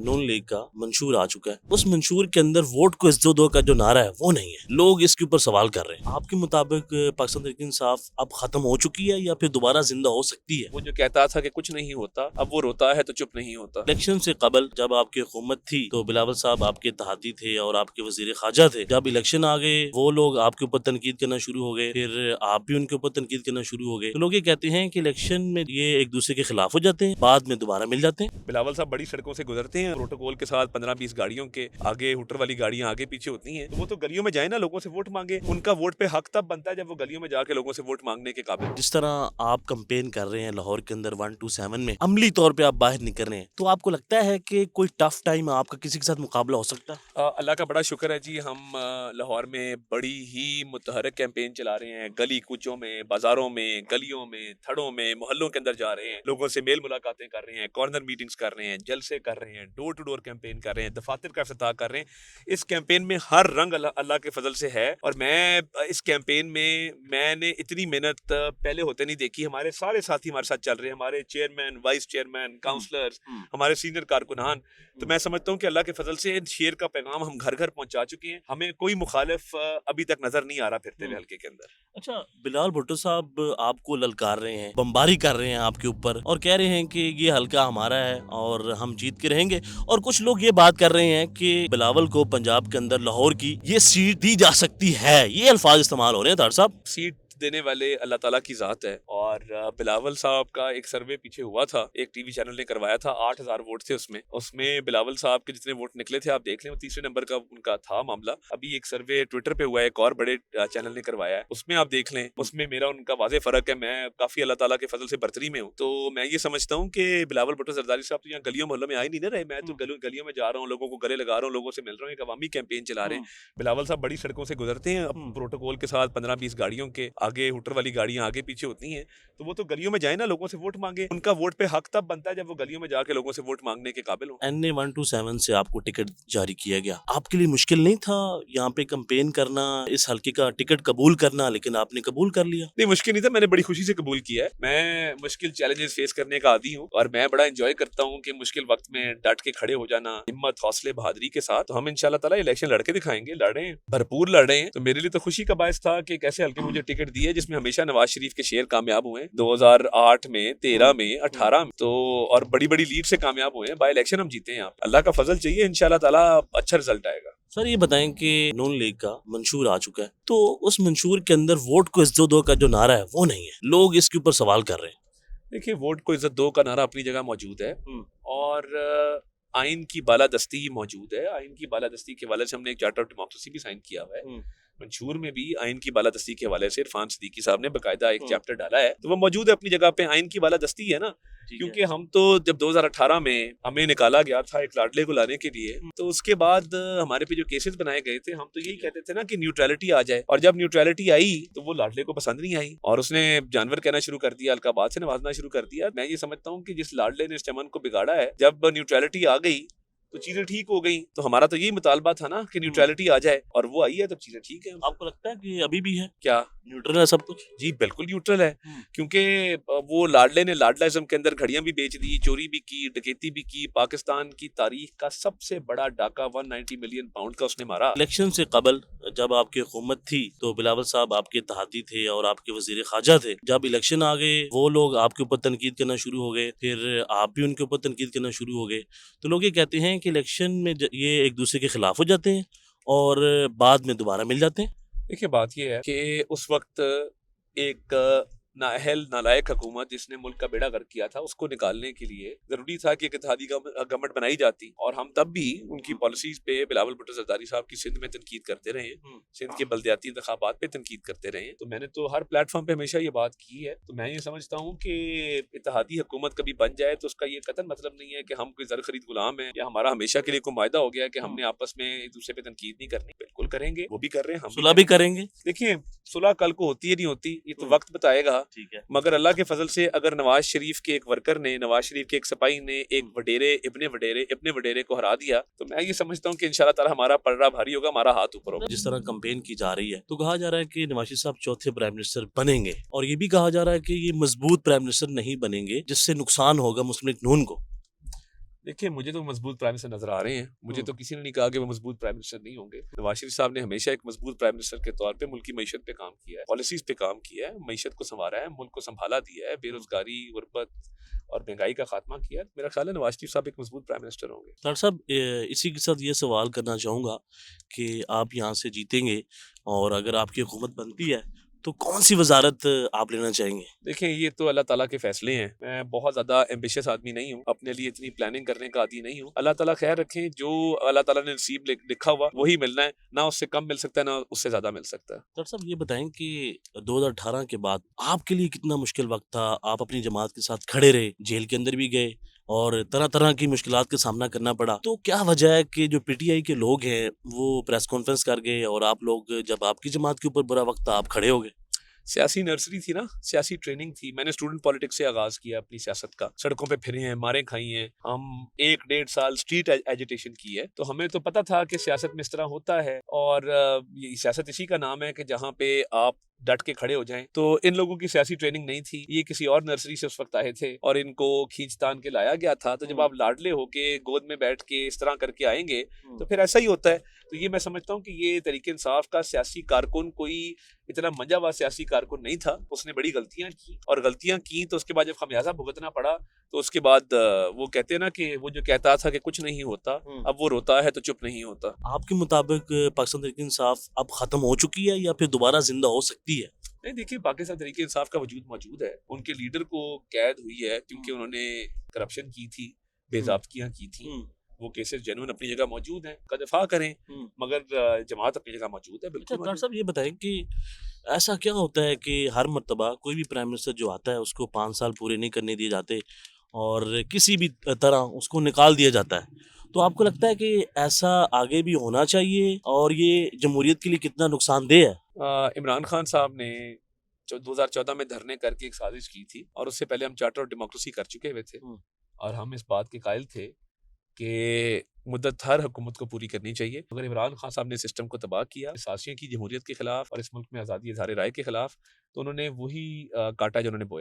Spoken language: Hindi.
नून लीग का मंशूर आ चुका है। उस मंशूर के अंदर वोट को इज्जत दो का जो नारा है वो नहीं है। लोग इसके ऊपर सवाल कर रहे हैं। आपके मुताबिक पाकिस्तान तहरीक इंसाफ अब खत्म हो चुकी है या फिर दोबारा जिंदा हो सकती है? वो जो कहता था कि कुछ नहीं होता, अब वो रोता है तो चुप नहीं होता। इलेक्शन से कबल जब आपकी हुकूमत थी तो बिलावल साहब आपके इत्तेहादी थे और आपके वजीर खाजा थे। जब इलेक्शन आ गए वो लोग आपके ऊपर तनकीद करना शुरू हो गए, फिर आप भी उनके ऊपर तनकीद करना शुरू हो गए। तो लोग ये कहते हैं कि इलेक्शन में ये एक दूसरे के खिलाफ हो जाते हैं, बाद में दोबारा मिल जाते हैं। बिलावल साहब बड़ी सड़कों से गुजरते हैं प्रोटोकॉल के साथ, 15-20 गाड़ियों के आगे, हुटर वाली गाड़ियां आगे पीछे होती हैं, तो वो तो गलियों में जाए ना, लोगों से वोट मांगे। उनका वोट पे हक तब बनता है जब वो गलियों में जाके लोगों से वोट मांगने के काबिल। जिस तरह आप कंपेन कर रहे हैं लाहौर के अंदर 127 में, अमली तौर पे आप बाहर निकल रहे हैं, तो आपको लगता है कि कोई टफ टाइम आपका किसी के साथ मुकाबला हो सकता है? अल्लाह का बड़ा शुक्र है जी, हम लाहौर में बड़ी ही मुतहरक कैंपेन चला रहे हैं। गली कूचों में, बाजारों में, गलियों में, थड़ों में, मोहल्लों के अंदर जा रहे हैं, लोगों से मेल मुलाकातें कर रहे हैं, कॉर्नर मीटिंग्स कर रहे हैं, जलसे कर रहे हैं, डोर टू डोर कैंपेन कर रहे हैं, दफातर का इफ्तिताह कर रहे हैं। इस कैंपेन में हर रंग अल्लाह के फजल से है, और मैं इस कैंपेन में मैंने इतनी मेहनत पहले होते नहीं देखी। हमारे सारे साथी हमारे साथ चल रहे हैं, हमारे चेयरमैन, वाइस चेयरमैन, काउंसलर्स, हमारे सीनियर कारकुनान। तो मैं समझता हूँ कि अल्लाह के फजल से शेर का पैगाम हम घर घर पहुंचा चुके हैं। हमें कोई मुखालिफ अभी तक नजर नहीं आ रहा फिरते हुए हल्के के अंदर। अच्छा, बिलाल भुट्टो साहब आपको ललकार रहे हैं, बमबारी कर रहे हैं आपके ऊपर और कह रहे हैं कि ये हल्का हमारा है और हम जीत के रहेंगे। और कुछ लोग ये बात कर रहे हैं कि बिलावल को पंजाब के अंदर लाहौर की ये सीट दी जा सकती है। ये अल्फाज इस्तेमाल हो रहे हैं तार साहब। सीट देने वाले अल्लाह ताला की जात है, और बिलावल साहब का एक सर्वे पीछे हुआ था, एक टीवी चैनल ने करवाया था, 8,000 वोट थे उसमें बिलावल साहब के जितने वोट निकले थे आप देख लें, वो तीसरे नंबर का उनका था मामला। अभी एक सर्वे ट्विटर पे हुआ है, एक और बड़े चैनल ने करवाया है, उसमें आप देख लें, उसमें मेरा उनका वाज़े फर्क है। मैं काफी अल्लाह ताला के फजल से बरतरी में हूँ, तो मैं ये समझता हूँ कि बिलावल भुट्टो जरदारी साहब तो यहाँ गलियों मोहल्लों में आ ही नहीं ना रहे। मैं तो गलियों में जा रहा हूँ, लोगों को गले लगा रहा हूँ, लोगों से मिल रहा हूँ, एक अवामी कैंपेन चला रहे हैं। बिलावल साहब बड़ी सड़कों से गुजरते हैं प्रोटोकॉल के साथ, 15-20 गाड़ियों के आगे, हुटर वाली गाड़ियां आगे पीछे होती हैं, तो वो तो गलियों में जाए ना, लोगों से वोट मांगे। उनका वोट पे हक तब बनता है जब वो गलियों में जाके लोगों से वोट मांगने के काबिल हो। NA 127 से आपको टिकट जारी किया गया, आपके लिए मुश्किल नहीं था यहाँ पे कंपेन करना, इस हल्के का टिकट कबूल करना, लेकिन आपने कबूल कर लिया? नहीं, मुश्किल नहीं था, मैंने बड़ी खुशी से कबूल किया है। मैं मुश्किल चैलेंजेस फेस करने का आदी हूँ, और मैं बड़ा एंजॉय करता हूँ कि मुश्किल वक्त में डट के खड़े हो जाना, हिम्मत, हौसले, बहादुरी के साथ। तो हम इंशाल्लाह ताला इलेक्शन लड़के दिखाएंगे, लड़े हैं, भरपूर लड़े हैं। तो मेरे लिए तो खुशी का बायस था कि कैसे हल्के मुझे टिकट दिए, जिसमें हमेशा नवाज शरीफ के शेर कामयाब हुए 2008 में, 13 में, 18 में, तो और बड़ी बड़ी लीड से कामयाब हुए हैं। बाय इलेक्शन हम जीते हैं। यहाँ अल्लाह का फजल चाहिए, इंशाल्लाह ताला अच्छा रिजल्ट आएगा। सर ये बताएं कि नून लीग का मंशूर आ चुका है, तो उस मंशूर के अंदर वोट को इज्जत दो का जो नारा है वो नहीं है। लोग इसके ऊपर सवाल कर रहे हैं। देखिए, वोट को इज्जत दो का नारा अपनी जगह मौजूद है, और आइन की बालादस्ती मौजूद है। आइन की बालादस्ती के हवाले से हमने एक चार्टर ऑफ डेमोक्रेसी भी साइन किया हुआ है। मंशूर में भी आइन की बालादस्ती के हवाले से इरफान सिद्दीकी साहब ने बकायदा एक चैप्टर डाला है, तो वो मौजूद है अपनी जगह पे। आइन की बालादस्ती है ना, क्योंकि हम तो जब 2018 में हमें निकाला गया था एक लाडले को लाने के लिए, तो उसके बाद हमारे पे जो केसेस बनाए गए थे, हम तो यही कहते थे ना कि न्यूट्रलिटी आ जाए, और जब न्यूट्रलिटी आई तो वो लाडले को पसंद नहीं आई, और उसने जानवर कहना शुरू कर दिया, अलकाबाद से नवाजना शुरू कर दिया। मैं ये समझता हूँ कि जिस लाडले ने इस चमन को बिगाड़ा है, जब न्यूट्रलिटी आ गई तो चीजें ठीक हो गई। तो हमारा तो यही मुतालबा था ना कि न्यूट्रलिटी आ जाए, और वो आई है, तब चीजें ठीक है। आपको लगता है कि अभी भी है क्या न्यूट्रल है सब कुछ? जी बिल्कुल न्यूट्रल है, क्योंकि वो लाडले ने लाडलाइज्म के अंदर घड़ियां भी बेच दी, चोरी भी की, डकैती भी की। पाकिस्तान की तारीख का सबसे बड़ा डाका 190 मिलियन पाउंड का उसने मारा। इलेक्शन से कबल जब आपकी हुकूमत थी तो बिलावल साहब आपके इत्तेहादी थे और आपके वजीर खाजा थे। जब इलेक्शन आ गए वो लोग आपके ऊपर तनकीद करना शुरू हो गए, फिर आप भी उनके ऊपर तनकीद करना शुरू हो गए। तो लोग ये कहते हैं कि इलेक्शन में ये एक दूसरे के खिलाफ हो जाते हैं और बाद में दोबारा मिल जाते हैं। देखिए, बात यह है कि उस वक्त एक नाअहल नालायक हुकूमत जिसने मुल्क का बेड़ा गर्क किया था, उसको निकालने के लिए जरूरी था कि एक इत्तेहादी गवर्नमेंट बनाई जाती, और हम तब भी उनकी पॉलिसीज पे बिलावल भुट्टो जरदारी साहब की सिंध में तनकीद करते रहे, सिंध के बल्दियाती इंतखाबात पे तनकीद करते रहे। तो मैंने तो हर प्लेटफॉर्म पे हमेशा ये बात की है। तो मैं ये समझता हूँ कि इत्तेहादी हुकूमत कभी बन जाए तो उसका ये कतन मतलब नहीं है कि हम कोई जर खरीद गुलाम है, या हमारा हमेशा के लिए कोई मायदा हो गया है कि हमने आपस में एक दूसरे पे तनकीद नहीं करनी। बिल्कुल करेंगे, वो भी कर रहे हैं, हम सुलह भी करेंगे। देखिए, सुलह कल को होती है नहीं होती, ये तो वक्त बताएगा। ठीक है, मगर अल्लाह के फजल से अगर नवाज शरीफ के एक वर्कर ने, नवाज शरीफ के एक सिपाही ने एक वडेरे इब्ने वडेरे को हरा दिया, तो मैं ये समझता हूँ कि इंशाल्लाह ताला हमारा पलड़ा भारी होगा, हमारा हाथ ऊपर होगा। जिस तरह कंपेन की जा रही है तो कहा जा रहा है कि नवाज शरीफ साहब चौथे प्राइम मिनिस्टर बनेंगे, और ये भी कहा जा रहा है कि ये मजबूत प्राइम मिनिस्टर नहीं बनेंगे जिससे नुकसान होगा मुस्लिम लीग नून को। देखिए, मुझे तो मजबूत प्राइम मिनिस्टर नजर आ रहे हैं। मुझे तो किसी ने नहीं कहा कि वो मजबूत प्राइम मिनिस्टर नहीं होंगे। नवाज शरीफ साहब ने हमेशा एक मजबूत प्राइम मिनिस्टर के तौर पे मुल्क की मईशत पे काम किया है, पॉलिसीज पे काम किया है, मईशत को संवारा है, मुल्क को संभाला दिया है, बेरोजगारी, गुर्बत और महंगाई का खात्मा किया है। मेरा ख्याल है नवाज शरीफ साहब एक मजबूत प्राइम मिनिस्टर होंगे। डॉक्टर साहब, इसी के साथ ये सवाल करना चाहूँगा कि आप यहाँ से जीतेंगे और अगर आपकी हुकूमत बनती है तो कौन सी वजारत आप लेना चाहेंगे? देखें, ये तो अल्लाह ताला के फैसले हैं। मैं बहुत ज़्यादा एम्बिशियस आदमी नहीं हूँ, अपने लिए इतनी प्लानिंग करने का आदी नहीं हूँ। अल्लाह ताला खैर रखें, जो अल्लाह ताला ने नसीब लिखा हुआ वही मिलना है, ना उससे कम मिल सकता है ना उससे ज़्यादा मिल सकता है। डॉक्टर साहब, ये बताएं कि 2018 के बाद आपके लिए कितना मुश्किल वक्त था? आप अपनी जमात के साथ खड़े रहे, जेल के अंदर भी गए और तरह तरह की मुश्किलात का सामना करना पड़ा। तो क्या वजह है कि जो पीटीआई के लोग हैं वो प्रेस कॉन्फ्रेंस कर गए और आप लोग, जब आपकी जमात के ऊपर बुरा वक्त था, आप खड़े हो गए? सियासी नर्सरी थी ना, सियासी ट्रेनिंग थी। मैंने स्टूडेंट पॉलिटिक्स से आगाज किया अपनी सियासत का। सड़कों पे फिरे हैं, मारें खाई हैं, हम 1-1.5 साल स्ट्रीट एजिटेशन की है। तो हमें तो पता था कि सियासत में इस तरह होता है और ये सियासत इसी का नाम है कि जहाँ पे आप डट के खड़े हो जाएं। तो इन लोगों की सियासी ट्रेनिंग नहीं थी, ये किसी और नर्सरी से उस वक्त आए थे और इनको खींचतान के लाया गया था। तो जब आप लाडले होके गोद में बैठ के इस तरह करके आएंगे तो फिर ऐसा ही होता है। तो ये मैं समझता हूँ कि ये तरीके इंसाफ का सियासी कारकुन कोई इतना मंजा हुआ सियासी कारकुन नहीं था। उसने बड़ी गलतियां की और गलतियां की तो उसके बाद जब खमियाजा भुगतना पड़ा तो उसके बाद वो कहते हैं ना कि वो जो कहता था कि कुछ नहीं होता, अब वो रोता है तो चुप नहीं होता। आपके मुताबिक पाकिस्तान तहरीक इंसाफ अब खत्म हो चुकी है या फिर दोबारा जिंदा हो सकती है? नहीं, देखिए, पाकिस्तान तहरीक इंसाफ का वजूद मौजूद है। उनके लीडर को कैद हुई है क्योंकि उन्होंने करप्शन की थी, बेज़ाब्तियां की थी। वो केसेस जेन्युइन अपनी जगह मौजूद हैं, का दफा करें, मगर जमात अपनी जगह मौजूद है। अच्छा बिल्कुल डॉक्टर साहब, ये बताएं कि ऐसा क्या होता है कि हर मर्तबा कोई भी प्राइम मिनिस्टर जो आता है उसको 5 साल पूरे नहीं करने दिए जाते और किसी भी तरह उसको निकाल दिया जाता है। तो आपको लगता है कि ऐसा आगे भी होना चाहिए और ये जमहूरियत के लिए कितना नुकसानदेह है? इमरान खान साहब ने जो 2014 में धरने करके एक साजिश की थी और उससे पहले हम चार्टर ऑफ डेमोक्रेसी कर चुके हुए थे और हम इस बात के कायल थे कि मुद्दत हर हुकूमत को पूरी करनी चाहिए। अगर इमरान खान साहब ने सिस्टम को तबाह किया, साजिशें की जमहूरियत के खिलाफ और इस मुल्क में आज़ादी इज़हार राय के खिलाफ, तो उन्होंने वही काटा जो उन्होंने बोया